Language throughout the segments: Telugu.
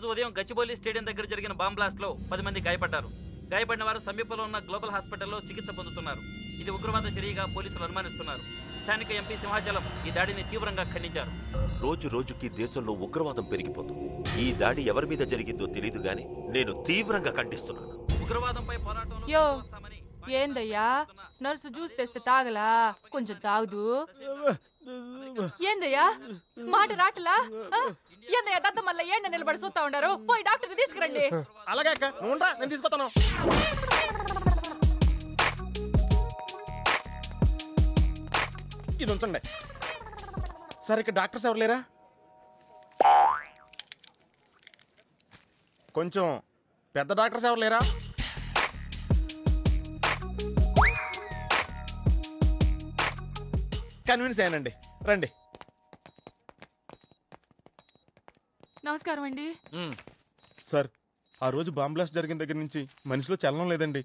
రోజు ఉదయం గచ్చిబౌలి స్టేడియం దగ్గర జరిగిన బాంబ్ బ్లాస్ట్ లో 10 మంది గాయపడ్డారు. గాయపడిన వారు సమీపంలో ఉన్న గ్లోబల్ హాస్పిటల్లో చికిత్స పొందుతున్నారు. ఇది ఉగ్రవాద చర్యగా పోలీసులు అనుమానిస్తున్నారు. స్థానిక ఎంపీ సింహాచలం ఈ దాడిని తీవ్రంగా ఖండించారు. రోజు రోజుకి దేశంలో ఉగ్రవాదం పెరిగిపోతుంది. ఈ దాడి ఎవరి మీద జరిగిందో తెలియదు గాని నేను తీవ్రంగా ఖండిస్తున్నాను. ఉగ్రవాదంపై పోరాటంలో యో ఏందయ్యా నర్సు జ్యూస్ తెస్తే తాగలా? కొంచెం తాగుదు. ఏందయ్యా మాట రాటలా? ఏందయ్యా దద్ద మళ్ళీ ఏండ నిలబడి చూస్తా ఉండారు? పోయి డాక్టర్ తీసుకురండి. అలాగే అక్క, నువ్వురా, నేను తీసుకొస్తాను. ఇది ఉంచండి. సరే, ఇక్కడ డాక్టర్స్ ఎవరు లేరా? కొంచెం పెద్ద డాక్టర్స్ ఎవరు లేరా? కన్విన్స్ అయ్యానండి, రండి. నమస్కారం అండి. సార్, ఆ రోజు బాంబ్ బ్లాస్ట్ జరిగిన దగ్గర నుంచి మనిషిలో చలనం లేదండి.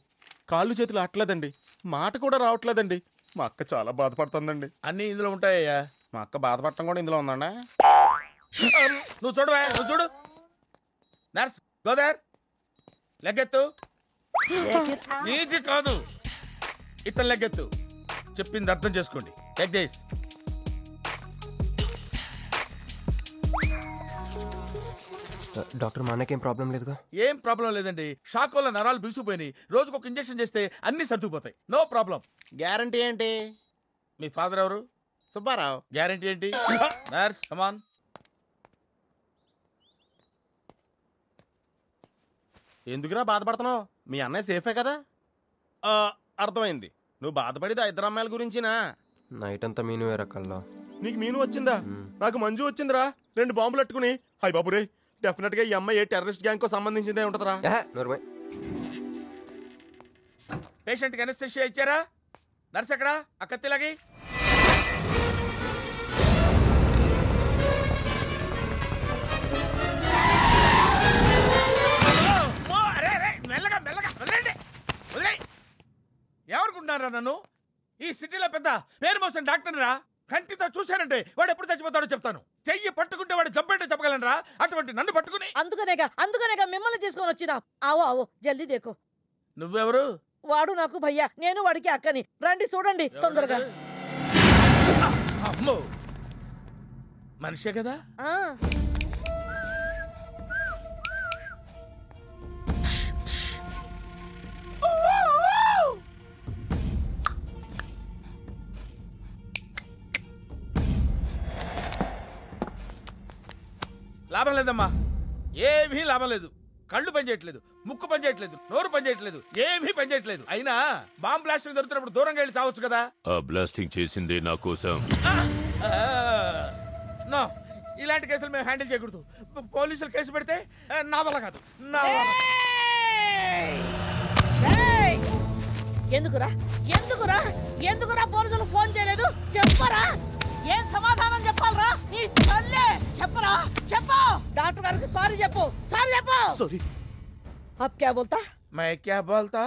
కాళ్ళు చేతులు ఆటలేదండి, మాట కూడా రావట్లేదండి. మా అక్క చాలా బాధపడుతుందండి. అన్ని ఇందులో ఉంటాయ్యా. మా అక్క బాధపడటం కూడా ఇందులో ఉందండి. నువ్వు చూడవా, నువ్వు చూడు. నర్స్ గోదర్, లెగ్గెత్తు. నీది కాదు, ఇతను లెగ్గెత్తు. చెప్పింది అర్థం చేసుకోండి. Take this. డాక్టర్, మా అన్నకేం ప్రాబ్లం లేదుగా? ఏం ప్రాబ్లం లేదండి. షాక్ వల్ల నరాలు బిగుసిపోయినాయి. రోజుకు ఒక ఇంజెక్షన్ చేస్తే అన్ని సర్దుకుపోతాయి. No problem. గ్యారంటీ ఏంటి? మీ ఫాదర్ ఎవరు? సుబ్బారావు. గ్యారంటీ ఏంటి? నర్స్ కమాన్. ఎందుకురా బాధపడుతున్నావు? మీ అన్నయ్య సేఫే కదా? అర్థమైంది. నువ్వు బాధపడేది ఆ ఇద్దరు అమ్మాయిల గురించినా? నైట్ అంతా మీను రకాల్లో. నీకు మీను వచ్చిందా? నాకు మంజు వచ్చిందిరా. 2 బాంబులు అట్టుకుని. హాయ్ బాబురే, డెఫినెట్ గా ఈ అమ్మాయి ఏ టెర్రరిస్ట్ గ్యాంగ్ కో సంబంధించిందే ఉంటదిరా. పేషెంట్ కి అనస్థెషియా ఇచ్చారా? నర్స్ ఎక్కడా? ఆ కత్తిలాగి. మెల్లగా మెల్లగా వదిలేండి, వదిలేయ్. ఎవరుకుంటున్నారా నన్ను? ఈ సిటీలో పెద్ద పేరు మోసిన డాక్టర్ రా. కంటితో చూశానంటే వాడు ఎప్పుడు చచ్చిపోతాడో చెప్తాను. చెయ్యి పట్టుకుంటే వాడు చంపేంటే చెప్పగలనరా? అటువంటి నన్ను పట్టుకుని. అందుకనేగా మిమ్మల్ని తీసుకొని వచ్చినా. ఆవో ఆవో జల్దీ దేకో. నువ్వెవరు? వాడు నాకు భయ్యా, నేను వాడికి అక్కని. రండి చూడండి తొందరగా. అమ్మో, మనిషే కదా? లాభం లేదమ్మా, ఏమీ లాభం లేదు. కళ్ళు పనిచేయట్లేదు, ముక్కు పనిచేయట్లేదు, నోరు పనిచేయట్లేదు, ఏమీ పనిచేయట్లేదు. అయినా బాంబ్ బ్లాస్టింగ్ దొరుకుతున్నప్పుడు దూరంగా వెళ్ళి చావచ్చు కదా. ఆ బ్లాస్టింగ్ చేసిందే నా కోసం. నో, ఇలాంటి కేసులు మేము హ్యాండిల్ చేయకూడదు. పోలీసులు కేసు పెడితే నా వల్ల కాదు, నా వల్ల. ఎందుకురా ఎందుకురా ఎందుకురా పోలీసులు ఫోన్ చేయలేదు? చెప్పరా, ఏం సమాధానం చెప్పాలరా? నీ తల్లే చెప్పరా, చెప్పు. డాక్టర్ గారికి సారీ చెప్పు, సారీ చెప్పు. సారీ. अब क्या बोलता? मैं क्या बोलता?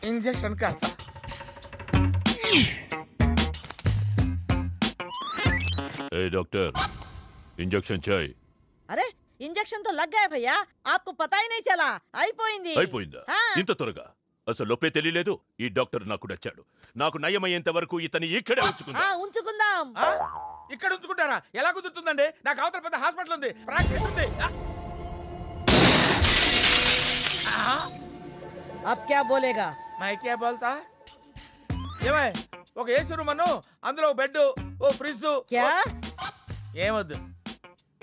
इंजेक्शन करता. ए डॉक्टर, इंजेक्शन चाहिए. अरे इंजेक्शन तो लग गया भैया, आपको पता ही नहीं चला. అయిపోయింది. అయిపోయిందా? ఇంత త్వరగా? అసలు లోపే తెలియలేదు. ఈ డాక్టర్ నాకు నచ్చాడు. నాకు నయమయ్యేంత వరకు ఇతని ఇక్కడే ఉంచుకుందాం. ఇక్కడ ఉంచుకుంటారా? ఎలా కుదురుతుందండి? నాకు అవతల పెద్ద హాస్పిటల్ ఉంది, ప్రాక్టీస్ ఉంది. अब क्या बोलेगा? मैं क्या बोलता? ఏమై, ఒక ఏసీ రూమ్ అను, అందులో ఒక బెడ్, ఓ ఫ్రిడ్జ్. ఏమొద్దు,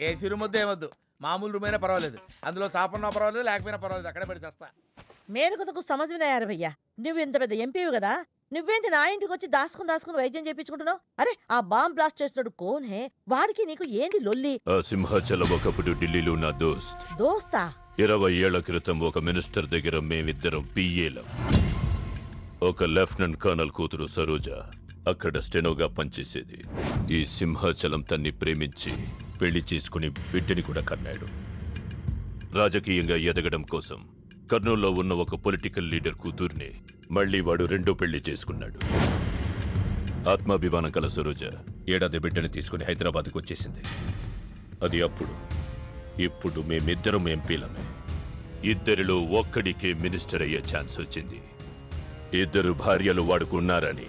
ఏసీ రూమ్ వద్దు, ఏమొద్దు. మామూలు రూమ్ అయినా పర్వాలేదు. అందులో చాపన్నా పర్వాలేదు, లేకపోయినా పర్వాలేదు, అక్కడే పడి చేస్తా. మేలుకు సమజ్ వినాయారు భయ్యా. నువ్వు ఇంత పెద్ద ఎంపీవి కదా, నువ్వేంటి నా ఇంటికి వచ్చి దాసుకుని వైద్యం చేయించుకుంటున్నావు? అరే ఆ బాంబ్ బ్లాస్ట్ చేస్తున్నాడు కోన్ హే, వాడికి నీకు ఏంటి లొల్లి? ఆ సింహాచలం ఒకప్పుడు ఢిల్లీలో నా దోస్తా. 20 ఏళ్ల క్రితం ఒక మినిస్టర్ దగ్గర మేమిద్దరం పిఏలం. ఒక లెఫ్టినెంట్ కర్నల్ కూతురు సరోజ అక్కడ స్టెనోగా పనిచేసేది. ఈ సింహాచలం తన్ని ప్రేమించి పెళ్లి చేసుకుని బిడ్డని కూడా కన్నాడు. రాజకీయంగా ఎదగడం కోసం కర్నూల్లో ఉన్న ఒక పొలిటికల్ లీడర్ కూతుర్ని మళ్లీ వాడు రెండో పెళ్లి చేసుకున్నాడు. ఆత్మాభిమానం కల సరోజ ఏడాది బిడ్డని తీసుకుని హైదరాబాద్కు వచ్చేసింది. అది అప్పుడు ఇప్పుడు మేమిద్దరం ఎంపీలమే. ఇద్దరిలో ఒక్కడికే మినిస్టర్ అయ్యే ఛాన్స్ వచ్చింది. ఇద్దరు భార్యలు వాడుకున్నారని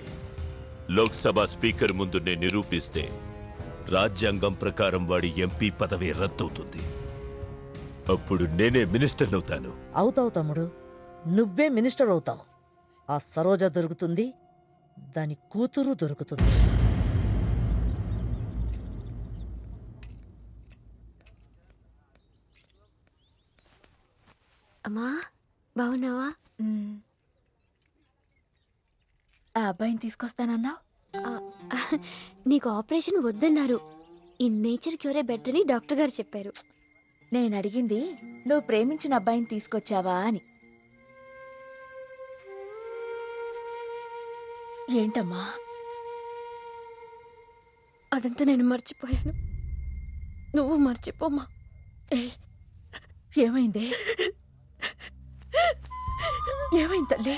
లోక్సభ స్పీకర్ ముందు నేను నిరూపిస్తే రాజ్యాంగం ప్రకారం వాడి ఎంపీ పదవి రద్దవుతుంది. అప్పుడు నేనే మినిస్టర్ అవుతాను. అవుతావు తమ్ముడు, నువ్వే మినిస్టర్ అవుతావు. ఆ సరోజ దొరుకుతుంది, దాని కూతురు దొరుకుతుంది. అమ్మా బాగున్నావా? ఆ అబ్బాయిని తీసుకొస్తానన్నావు. నీకు ఆపరేషన్ వద్దన్నారు. ఈ నేచర్ క్యూరే బెటర్ అని డాక్టర్ గారు చెప్పారు. నేను అడిగింది నువ్వు ప్రేమించిన అబ్బాయిని తీసుకొచ్చావా అని. ఏంటమ్మా? అదంతా నేను మర్చిపోయాను. నువ్వు మర్చిపోమ్మా. ఏమైందే? ఏమైంది తల్లి?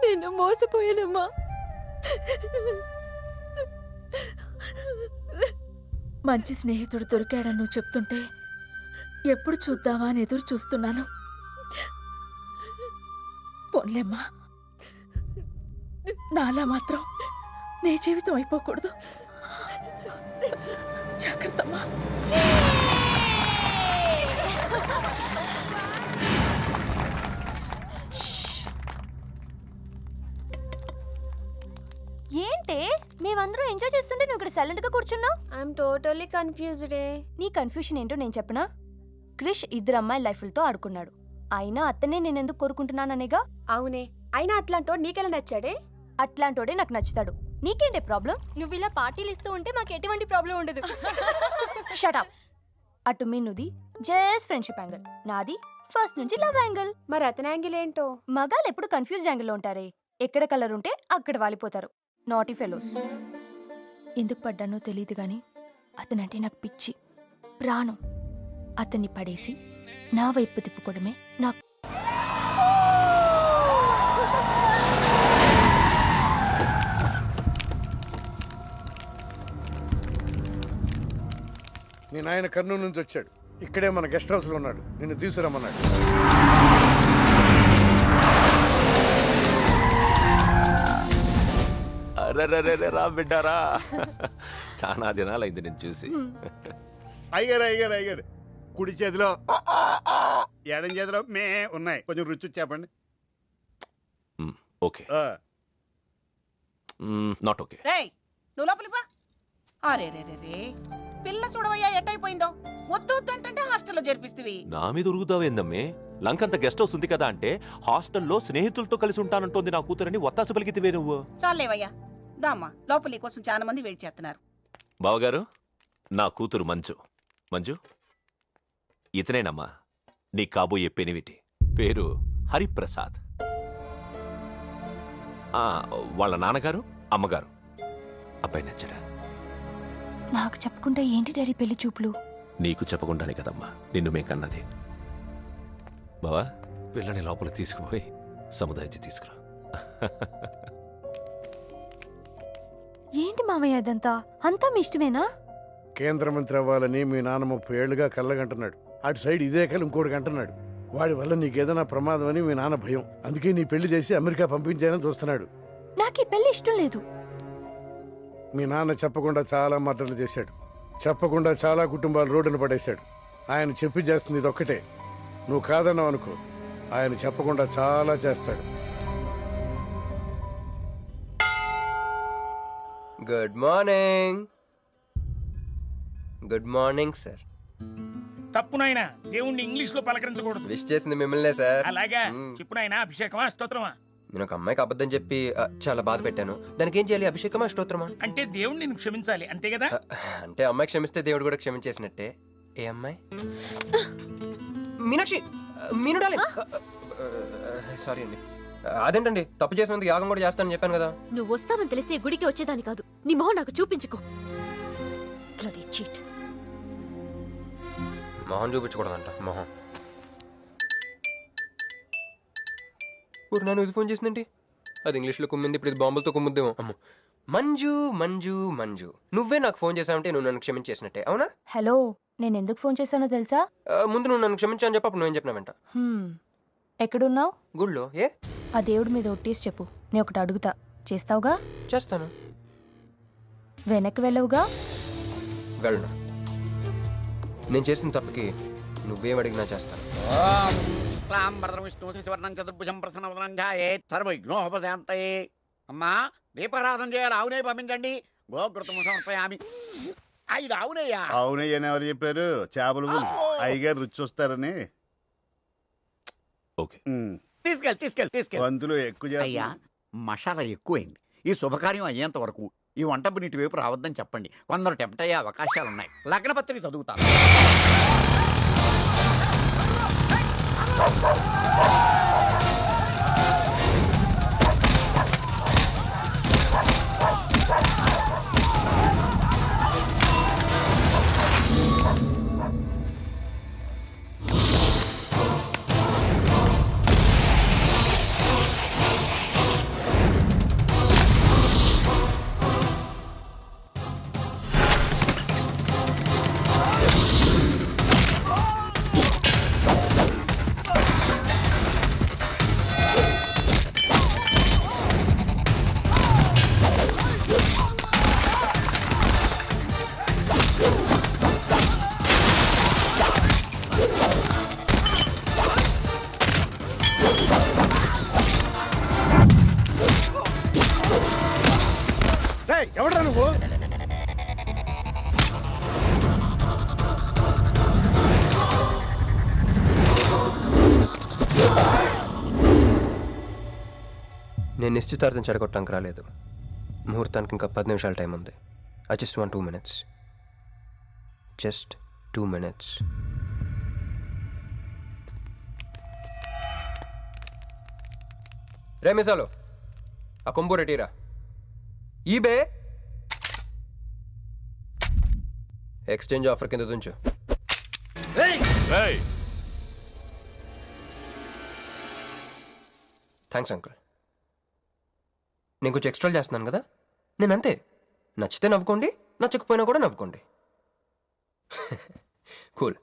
నేను మోసపోయానమ్మా. మంచి స్నేహితుడు దొరికాడని నువ్వు చెప్తుంటే ఎప్పుడు చూద్దామా అని ఎదురు చూస్తున్నాను. పోన్లేమ్మా, నాలా మాత్రం నీ జీవితం అయిపోకూడదు. జాగ్రత్తమ్మా. ఏంటే మేమందరం ఎంజాయ్ చేస్తుంటే నువ్వు ఇక్కడ సైలెంట్ గా కూర్చున్నావు? I'm totally confused. నీ కన్ఫ్యూషన్ ఏంటో నేను చెప్పనా? క్రిష్ ఇద్దరు అమ్మాయి లైఫ్లతో ఆడుకున్నాడు. అయినా అతనే నేనెందుకు కోరుకుంటున్నాననేగా. అవునే, అయినా అట్లాంటోడు నీకెలా నచ్చాడే? అట్లాంటోడే నాకు నచ్చుతాడు. నీకేంటే ప్రాబ్లం? నువ్వు ఇలా పార్టీలు ఇస్తూ ఉంటే మాకు ఎటువంటి ప్రాబ్లం ఉండదు. Shut up. అటు మీనుది జస్ట్ ఫ్రెండ్షిప్ యాంగిల్, నాది ఫస్ట్ నుంచి లవ్ యాంగిల్. మరి అతని యాంగిల్ ఏంటో? మగాళ్ళు ఎప్పుడు కన్ఫ్యూజ్ యాంగిల్ లో ఉంటారే. ఎక్కడ కలర్ ఉంటే అక్కడ వాలిపోతారు. Naughty fellows. ఎందుకు పడ్డానో తెలియదు గాని అతనంటే నాకు పిచ్చి, ప్రాణం. అతన్ని పడేసి నా వైపు తిప్పుకోవడమే నాకు. మీ నాయన కర్నూలు నుంచి వచ్చాడు. ఇక్కడే మన గెస్ట్ హౌస్ లో ఉన్నాడు. నిన్ను తీసుకురమ్మన్నాడు. రా బిడ్డారా, చాలా దినాలైంది నేను చూసి. అయ్యారు కుడి చేతిలో ఎడం చేతిలో మే ఉన్నాయి. కొంచెం రుచి చెప్పండి. Okay, not okay. రేయ్, నువ్వు లోపలిపా. అరే రే రే రే, పిల్ల చూడవయ్యా ఎట్టయిపోయిందో. వద్దు వద్దు అంటే హాస్టల్లో చేర్పిస్తవి. నా మీద ఉరుగుతావేందమ్మే? లంకంత గెస్ట్ హౌస్ ఉంది కదా అంటే హాస్టల్లో స్నేహితులతో కలిసి ఉంటానంటోంది నా కూతురని ఒత్తాసు పలికితివే నువ్వు. చాలేవయ్యా, దామ్మా లోపల నీ కోసం చాలా మంది వెయిట్ చేస్తున్నారు. బావగారు, నా కూతురు మంజు. మంజు, ఇతనేనమ్మా నీ కాబోయే పెనివిటి. పేరు హరిప్రసాద్. వాళ్ళ నాన్నగారు అమ్మగారు. అబ్బాయి నచ్చడా? నాకు చెప్పకుండా ఏంటి డాడీ పెళ్లి చూపులు? నీకు చెప్పకుండానే కదమ్మా నిన్ను మే కన్నది. బావా, పిల్లని లోపల తీసుకుపోయి సముదాయించి తీసుకురా. ఏంటి మామయ్య ఇదంతా? అంతా మీ ఇష్టమేనా? కేంద్ర మంత్రి అవ్వాలని మీ నాన్న 30 ఏళ్లుగా కళ్ళగంటున్నాడు. అటు సైడ్ ఇదే కళ్ళు ఇంకోటి అంటున్నాడు. వాడి వల్ల నీకేదైనా ప్రమాదం అని మీ నాన్న భయం. అందుకే నీ పెళ్లి చేసి అమెరికా పంపించాలని చూస్తున్నాడు. నాకు ఈ పెళ్లి ఇష్టం లేదు. మీ నాన్న చెప్పకుండా చాలా మర్డర్లు చేశాడు. చెప్పకుండా చాలా కుటుంబాలు రోడ్డున పడేశాడు. ఆయన చెప్పి చేస్తుంది ఇది ఒక్కటే. నువ్వు కాదన్నావు అనుకో, ఆయన చెప్పకుండా చాలా చేస్తాడు. Good morning. Good morning sir. తప్పు నాయనా, దేవుణ్ణి ఇంగ్లీష్ లో పలకరించకూడదు. విష్ చేసింది మిమ్మల్నే సార్. అలాగా చెప్పు నాయనా. అభిషేకమా స్తోత్రమా? నేను ఒక అమ్మాయికి అబద్ధం చెప్పి చాలా బాధ పెట్టాను. దానికి ఏం చేయాలి? అభిషేకమా స్తోత్రమా? అంటే దేవుణ్ణి నిన్ను క్షమించాలి అంతే కదా? అంటే అమ్మాయి క్షమిస్తే దేవుడు కూడా క్షమించేసినట్టే. ఏ అమ్మాయి? మీనాక్షి, మీనుడాలి. సారీ అండి. అదేంటండి, తప్పు చేసినందుకు యాగం కూడా చేస్తానని చెప్పాను కదా. నువ్వు వస్తావని తెలిస్తే గుడికి వచ్చేదాని కాదు. నీ మొహం నాకు చూపించుకో. చీట్. మొహం చూపించకూడదంట. మొహం. నేను ఇది ఫోన్ చేసిందేంటి? అది ఇంగ్లీష్లో కుమ్మింది, ఇప్పుడు ఇది బాంబులతో కుమ్ముద్దేమో. అమ్మో. మంజు మంజు మంజు, నువ్వే నాకు ఫోన్ చేసావంటే నువ్వు నన్ను క్షమించేసినట్టే, అవునా? హలో, నేను ఎందుకు ఫోన్ చేశానో తెలుసా? ముందు నువ్వు నన్ను క్షమించని చెప్పి అప్పుడు నువ్వేం చెప్పినావంట? ఎక్కడున్నావు? గుళ్ళో. ఏ? ఆ దేవుడి మీద ఒట్టేసి చెప్పు, నేను ఒకటి అడుగుతా, చేస్తావుగా? చేస్తాను. వెనక్కి వెళ్ళవుగా? వెళ్ళను. నేను చేసిన తప్పుకి నువ్వేం అడిగినా చేస్తాను. విష్ణు శశివర్ణం చతుర్భుజం ప్రసన్నవదనంగాయే సర్వవిఘ్నోపశాంతయే. అమ్మా దీపారాధన చేయాలి, ఆవునే పంపించండి. గోకృతము సమర్పయామి. 5 ఆవునయ్యా. అవునయ్యని ఎవరు చెప్పారు? చేపలు అయ్యగారు రుచి చూస్తారని. ఓకే, తీసుకెళ్ళి వంతులు ఎక్కువ అయ్యా. మసాలా ఎక్కువైంది. ఈ శుభకార్యం అయ్యేంత వరకు ఈ వంట నీటి వైపు రావద్దని చెప్పండి. కొందరు టెంప్ట్ అయ్యే అవకాశాలున్నాయి. లగ్న పత్రిక చదువుతాను. ఎవడరా నువ్వు? నేను నిశ్చితార్థం చెడగొట్టడానికి రాలేదు. ముహూర్తానికి ఇంకా 10 నిమిషాల టైం ఉంది. I just want 2 minutes. Just 2 minutes. రే మిసాలు, ఆ కొంబు రెటీరా. ఈబే ఎక్స్చేంజ్ ఆఫర్ కింద దుంచు. Thanks uncle. నేను కొంచెం ఎక్స్ట్రా చేస్తున్నాను కదా, నేను అంతే. నచ్చితే నవ్వుకోండి, నచ్చకపోయినా కూడా నవ్వుకోండి. Cool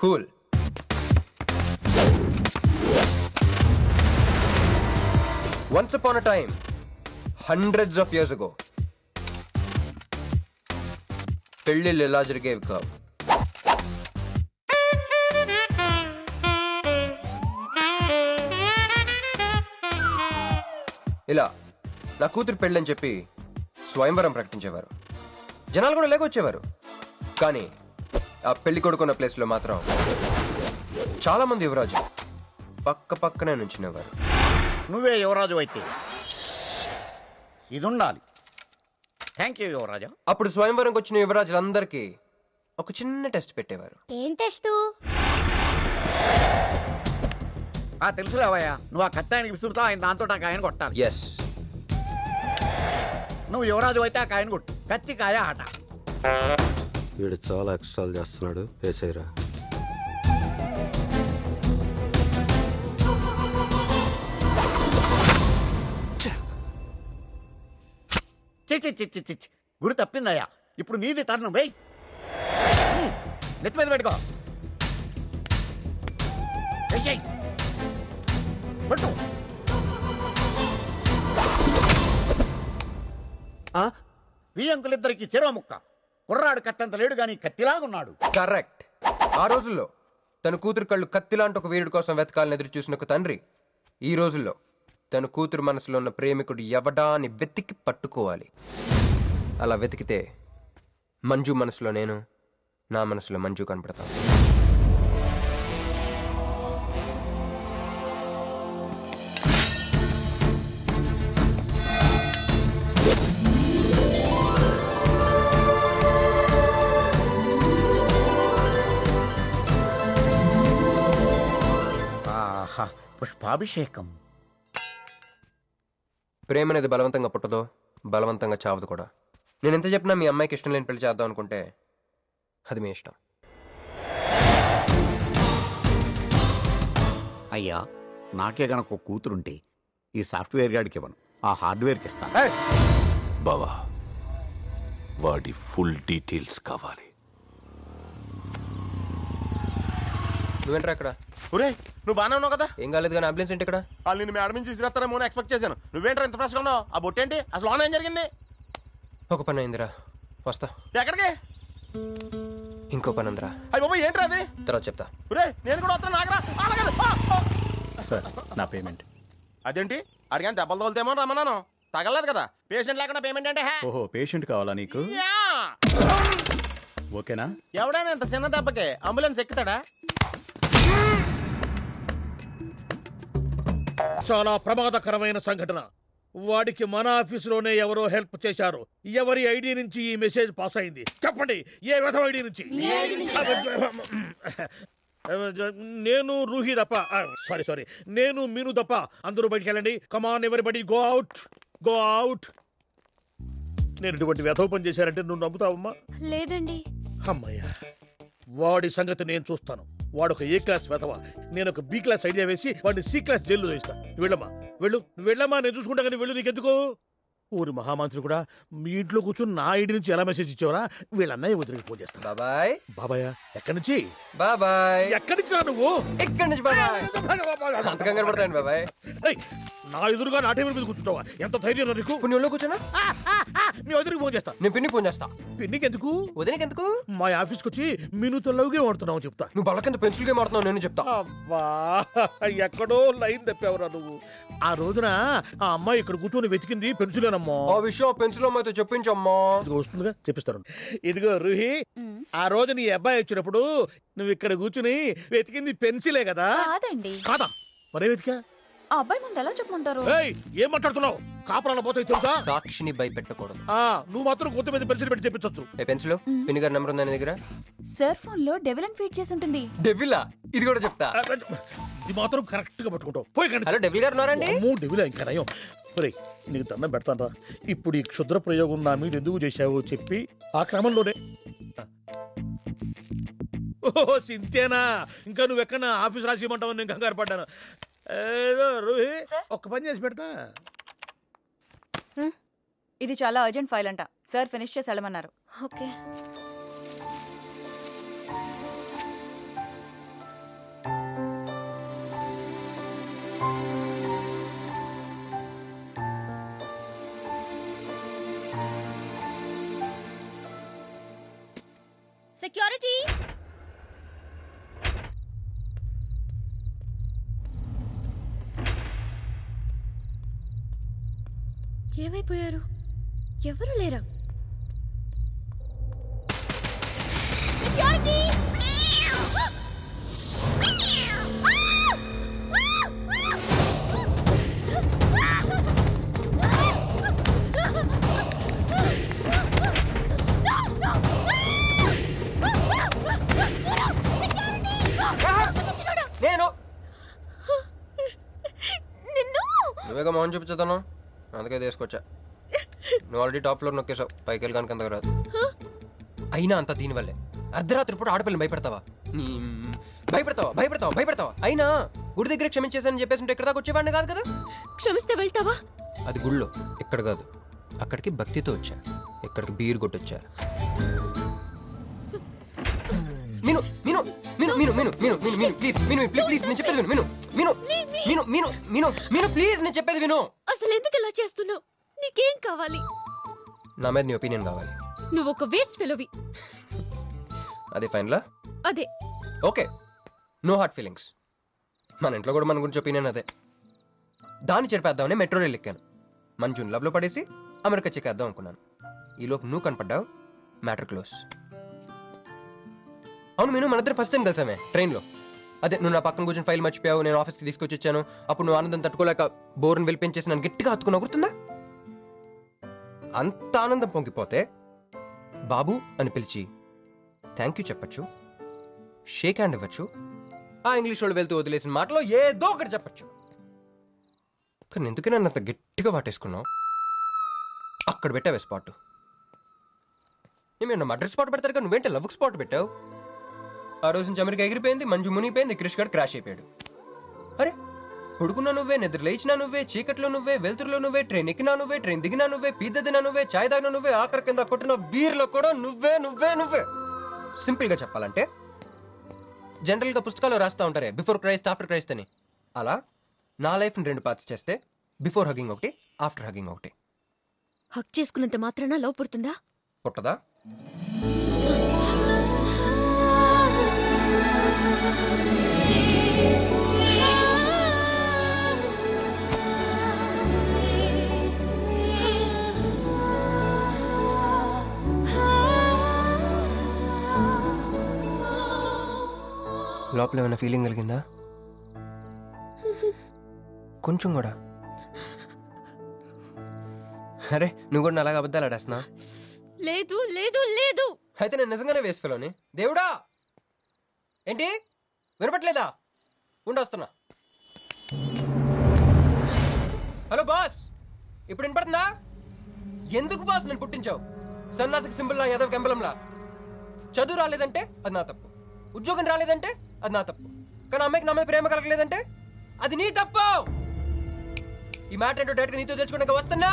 cool. Once upon a time, hundreds of years ago, పెళ్ళిళ్ళు ఎలా జరిగేవి కావు. ఇలా నా కూతురు పెళ్ళని చెప్పి స్వయంవరం ప్రకటించేవారు. జనాలు కూడా లేకొచ్చేవారు. కానీ ఆ పెళ్లి కొడుకున్న ప్లేస్లో మాత్రం చాలా మంది యువరాజు పక్క పక్కనే నుంచునేవారు. నువ్వే యువరాజు అయితే ఇది ఉండాలి. థ్యాంక్ యూ యువరాజా. అప్పుడు స్వయంవరంకి వచ్చిన యువరాజులందరికీ ఒక చిన్న టెస్ట్ పెట్టేవారు. ఏం టెస్ట్? తెలుసులేవయ్యా, నువ్వు ఆ కత్తాయనికి విసురుతావు, ఆయన దాంతో ఆ కాయను కొట్టాలి. ఎస్. నువ్వు యువరాజు అయితే ఆ కాయను కొట్టు. కత్తి కాయ ఆట. వీడు చాలా ఎక్స్ట్రాలు చేస్తున్నాడు. వేసేయరా. గురి తప్పిందయ్యా. ఇప్పుడు నీది టర్న్. వెయ్, నెత్తి మీద పెట్టుకో. పట్టు. ఈ అంకులిద్దరికి చెరవ ముక్క. కుర్రాడు కత్తంత లేడు గాని కత్తిలాగున్నాడు. కరెక్ట్. ఆ రోజుల్లో తన కూతురు కళ్ళు కత్తిలాంటి ఒక వీరుడి కోసం వెతకాలని ఎదురు చూసిన ఒక తండ్రి ఈ రోజుల్లో తన కూతురు మనసులో ఉన్న ప్రేమికుడు ఎవడా అని వెతికి పట్టుకోవాలి. అలా వెతికితే మంజు మనసులో నేను, నా మనసులో మంజు కనపడతాను. పుష్పాభిషేకం. ప్రేమ అనేది బలవంతంగా పుట్టదో, బలవంతంగా చావదు కూడా. నేను ఎంత చెప్పినా మీ అమ్మాయికి ఇష్టం లేని పెళ్లి చేద్దాం అనుకుంటే అది మీ ఇష్టం. అయ్యా, నాకే గనక ఒక కూతురుంటే ఈ సాఫ్ట్వేర్ గాడికి ఇవ్వను, ఆ హార్డ్వేర్కి ఇస్తాను. బావా, వాడి ఫుల్ డీటెయిల్స్ కావాలి. నువ్వేంట్రా ఇక్కడ? ఒరే నువ్వు బాగానే ఉన్నావు కదా? ఏం కాలేదు కానీ అంబులెన్స్ ఏంటి ఇక్కడ? వాళ్ళు నిన్ను మేడం నుంచి తీసుకురాస్తారేమో అని ఎక్స్పెక్ట్ చేశాను. నువ్వేంట్రా ఇంత ఫ్రెష్గా ఉన్నావు? ఆ బొట్టేంటి? అసలు లోన ఏం జరిగింది? ఒక పని అయిందిరా, వస్తా. ఎక్కడికి? ఇంకో పని ఉందిరా. అయ్యి బాబా ఏంట్రా అది? తర్వాత చెప్తా. ఒరే నేను కూడా వస్తాను, నాగరా. సార్ నా పేమెంట్. అదేంటి అడిగాను దెబ్బలు తోలుతేమో రమ్మన్నాను, తగలలేదు కదా. పేషెంట్ లేకుండా పేమెంట్ అంటే ఓహో పేషెంట్ కావాలా నీకు? ఓకేనా? ఎవడైనా ఇంత చిన్న దెబ్బకి అంబులెన్స్ ఎక్కుతాడా? చాలా ప్రమాదకరమైన సంఘటన. వాడికి మన ఆఫీసులోనే ఎవరో హెల్ప్ చేశారు. ఎవరి ఐడి నుంచి ఈ మెసేజ్ పాస్ అయింది చెప్పండి? ఏ విధం ఐడి నుంచి? నేను రూహి తప్ప, సారీ నేను మీను తప్ప అందరూ బయటికి వెళ్ళండి. Come on everybody go out, go out. నేను ఇటువంటి వ్యధవ పని చేశారంటే నువ్వు నమ్ముతావమ్మా? లేదండి. అమ్మయ్యా, వాడి సంగతి నేను చూస్తాను. వాడు ఒక ఏ క్లాస్ వెధవ, నేను ఒక బి క్లాస్ ఐడియా వేసి వాడిని సి క్లాస్ జైల్లో వేస్తా. వెళ్ళమ్మా వెళ్ళు, నువ్వు వెళ్ళమ్మా, నేను చూసుకుంటా. కానీ వెళ్ళు, నీకెందుకు? ఊరి మహామంత్రి కూడా మీ ఇంట్లో కూర్చొని నా ఐడి నుంచి ఎలా మెసేజ్ ఇచ్చావరా? వీళ్ళన్నయ్య వదిలికి ఫోన్ చేస్తాను. బాబాయ్. బాబాయ్ ఎక్కడి నుంచి? బాబాయ్. ఎక్కడి నుంచి రా నువ్వు? ఎక్కడి నుంచి బాబాయ్? అంత కంగారు పడతాయండి బాబాయ్. నా ఎదురుగా నా టేబుల్ మీద కూర్చుంటావా? ఎంత ధైర్యం నీకు? నువ్వు ఒళ్ళో కూర్చున్నా? మీ వదిలికి ఫోన్ చేస్తా. నేను పిన్నికి ఫోన్ చేస్తా. పిన్నికి ఎందుకు? వదినకి ఎందుకు? మా ఆఫీస్కి వచ్చి మీనుతో లవ్ గేమ్ ఆడుతున్నావు చెప్తా. నువ్వు బళ్ళ కింద పెన్సిల్ గేమ్ ఆడుతున్నావు నేను చెప్తా. అబ్బా ఎక్కడో లైన్ తప్పావురా నువ్వు. ఆ రోజున ఆ అమ్మాయి ఇక్కడ కూర్చొని వెతికింది పెన్సిలేనమ్మా. ఆ విషయం పెన్సిల్ అమ్మాయితో చెప్పించమ్మా. వస్తుందిగా చెప్పిస్తాను. ఇదిగో రూహి, ఆ రోజు నీ అబ్బాయి వచ్చినప్పుడు నువ్వు ఇక్కడ కూర్చుని వెతికింది పెన్సిలే కదా? కాదండి. కాదా? మరే వెతికా? ఆ అబ్బాయి ముందు ఎలా చెప్పమంటారు? ఏం మాట్లాడుతున్నావు? కాపురాల పోతాయి తెలుసా? సాక్షిని భయపెట్టకూడదు. నువ్వు మాత్రం కొత్త మీద పెన్సిల్ పెట్టి చెప్పించచ్చు. పెన్సిల్ పిన్ని గారి నెంబర్ ఉందా నీ దగ్గర? సార్ ఫోన్ లో డెవిల్ అని ఫీడ్ చేసి ఉంటుంది. డెవిలా? ఇది కూడా చెప్తా. ఇది మాత్రం కరెక్ట్ గా పట్టుకుంటావు. పోయి. హలో డెవిల్ గారు ఉన్నారండి? డెవిలా ఇంకా నయం. నీకు దండం పెడతాను రా. ఇప్పుడు ఈ క్షుద్ర ప్రయోగం నా మీద ఎందుకు చేశావో చెప్పి ఆ క్రమంలోనే. ఓహో సింతేనా? ఇంకా నువ్వెక్కడ ఆఫీస్ రాసి ఇవ్వమంటావు? నేను కంగారు పడ్డాను. ఏదో రూహి ఒక్క పని చేసి పెడతా. ఇది చాలా అర్జెంట్ ఫైల్ అంట. సార్ ఫినిష్ చేసి వెళ్ళమన్నారు. ఓకే. సెక్యూరిటీ. ఏమైపోయారు? ఎవరు లేరా? సెక్యూరిటీ. నేను నువ్వేగా మౌన్ చూపించుతాను, అందుకే తీసుకొచ్చా. నువ్వు ఆల్రెడీ టాప్ ఫ్లోర్ నొక్కేసావు, పైకి వెళ్ళి కనుక రాదు. అయినా అంత దీనివల్లే అర్ధరాత్రి పూట ఆడపిల్లని భయపెడతావా? భయపెడతావా? అయినా గుడి దగ్గర క్షమించేసానని చెప్పేసి ఉంటే ఇక్కడ దాకా వచ్చేవాడిని కాదు కదా. క్షమిస్తే వెళ్తావా? అది గుళ్ళో, ఇక్కడ కాదు. అక్కడికి భక్తితో వచ్చా, ఇక్కడికి బీరు కొట్టొచ్చా. మీను మీను మీను మీను మీను మీను మీను మీను ప్లీజ్ మీను ప్లీజ్ నేను చెప్పేది విను. మీను మీను మీను మీను మీను ప్లీజ్ నేను చెప్పేది విను. అసలు ఎందుకు ఇలా చేస్తున్నావు? నీకేం కావాలి? నా మీద నీ ఒపీనియన్ కావాలి. నువ్వు ఒక వేస్ట్ ఫెలోవి. అదే ఫైనలా? అదే. Okay, no heart feelings. మన ఇంట్లో కూడా మన గురించి ఒపీనియన్ అదే. దాన్ని చెరిపేద్దామని మెట్రో రైల్ ఎక్కాను. మంజుని లవ్ లో పడేసి అమెరికా చెక్కేద్దాం అనుకున్నాను. ఈలోపు నువ్వు కనపడ్డావు, మ్యాటర్ క్లోజ్. అవును మీను, మన ఇద్దరు ఫస్ట్ టైం కలిసామే ట్రైన్లో. అదే నువ్వు నా పక్కన కూర్చొని ఫైల్ మర్చిపోయావు, నేను ఆఫీస్కి తీసుకొచ్చి వచ్చాను. అప్పుడు నువ్వు ఆనందం తట్టుకోలేక బోర్ని వెళ్ళిపించేసి నన్ను గట్టిగా హత్తుకున్నావు, గుర్తుందా? అంత ఆనందం పొంగిపోతే బాబు అని పిలిచి థ్యాంక్ యూ చెప్పచ్చు, షేక్ హ్యాండ్ ఇవ్వచ్చు, ఆ ఇంగ్లీష్ వాళ్ళు వెళ్తూ వదిలేసిన మాటలో ఏదో ఒకటి చెప్పచ్చు. కానీ ఎందుకే నన్ను అంత గట్టిగా వాటేసుకున్నావు? అక్కడ పెట్టావే స్పాట్. నేను మడ్రస్ స్పాట్ పెడతారు కదా, నువ్వేంటే లవ్ స్పాట్ పెట్టావు. ఆ రోజు నుంచి అమెరికా ఎగిరిపోయింది, మంజు మునిగిపోయింది, క్రిష్ గారు క్రాష్ అయిపోయాడు. అరే పడుకున్నా నువ్వే, నిద్ర లేచినా నువ్వే, చీకట్లో నువ్వే, వెలుతురులో నువ్వే, ట్రైన్ ఎక్కినా నువ్వే, ట్రైన్ దిగినా నువ్వే, పిజ్జా తినా నువ్వే, చాయ్ తాగినా నువ్వే, ఆఖరి కింద కొట్టిన బీర్లో కూడా నువ్వే. సింపుల్ గా చెప్పాలంటే జనరల్ గా పుస్తకాలు రాస్తా ఉంటారే బిఫోర్ క్రైస్ట్ ఆఫ్టర్ క్రైస్ట్ అని. అలా నా లైఫ్ ని 2 పార్ట్స్ చేస్తే బిఫోర్ హగ్గింగ్ ఒకటి, ఆఫ్టర్ హగ్గింగ్ ఒకటి. హక్ చేసుకున్నంత మాత్రాన లవ్ పుడుతుందా? పుట్టదా? లోపల ఏమైనా ఫీలింగ్ కలిగిందా? కొంచెం కూడా? అరే నువ్వు కూడా అలాగ అబద్ధాలు ఆడేస్తున్నా? లేదు లేదు లేదు. అయితే నేను నిజంగానే వేసుకెళ్ళని. దేవుడా ఏంటి వినపట్లేదా? ఉండొస్తున్నా. హలో బాస్, ఇప్పుడు వినపడుతుందా? ఎందుకు బాస్ నేను పుట్టించావు? సన్నాసికి సింబల్ లా, యాదవ్ కెంబలంలా. చదువు రాలేదంటే అది నా తప్పు, ఉద్యోగం రాలేదంటే అది నా తప్పు, కానీ అమ్మాయికి నా మీద ప్రేమ కలగలేదంటే అది నీ తప్పు. ఈ మ్యాటర్ ఏంటో డైరెక్ట్గా నీతో తెలుసుకున్నాక వస్తున్నా.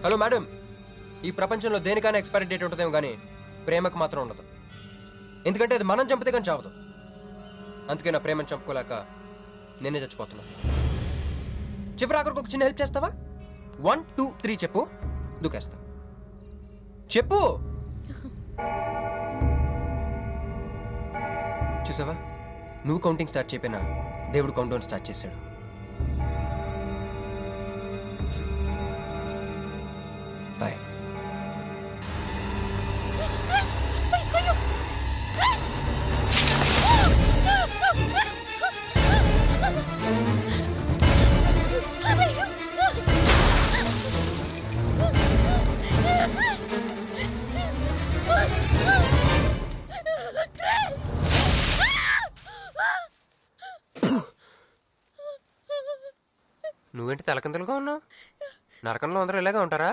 హలో మేడం, ఈ ప్రపంచంలో దేనికైనా ఎక్స్పైరీ డేట్ ఉంటుందేమో కానీ ప్రేమకు మాత్రం ఉండదు. ఎందుకంటే అది మనం చంపితే కానీ చావదు. అందుకే నా ప్రేమను చంపుకోలేక నేనే చచ్చిపోతున్నా. చివరి ఆఖరికి ఒక చిన్న హెల్ప్ చేస్తావా? 1 2 3 చెప్పు, దూకేస్తా. చెప్పు. చూసావా, నువ్వు కౌంటింగ్ స్టార్ట్ చేయపోయినా దేవుడు కౌంట్ డౌన్ స్టార్ట్ చేశాడు. బాయ్. నువ్వేంటి తలకిందులుగా ఉన్నావు? నరకంలో అందరూ ఇలాగే ఉంటారా?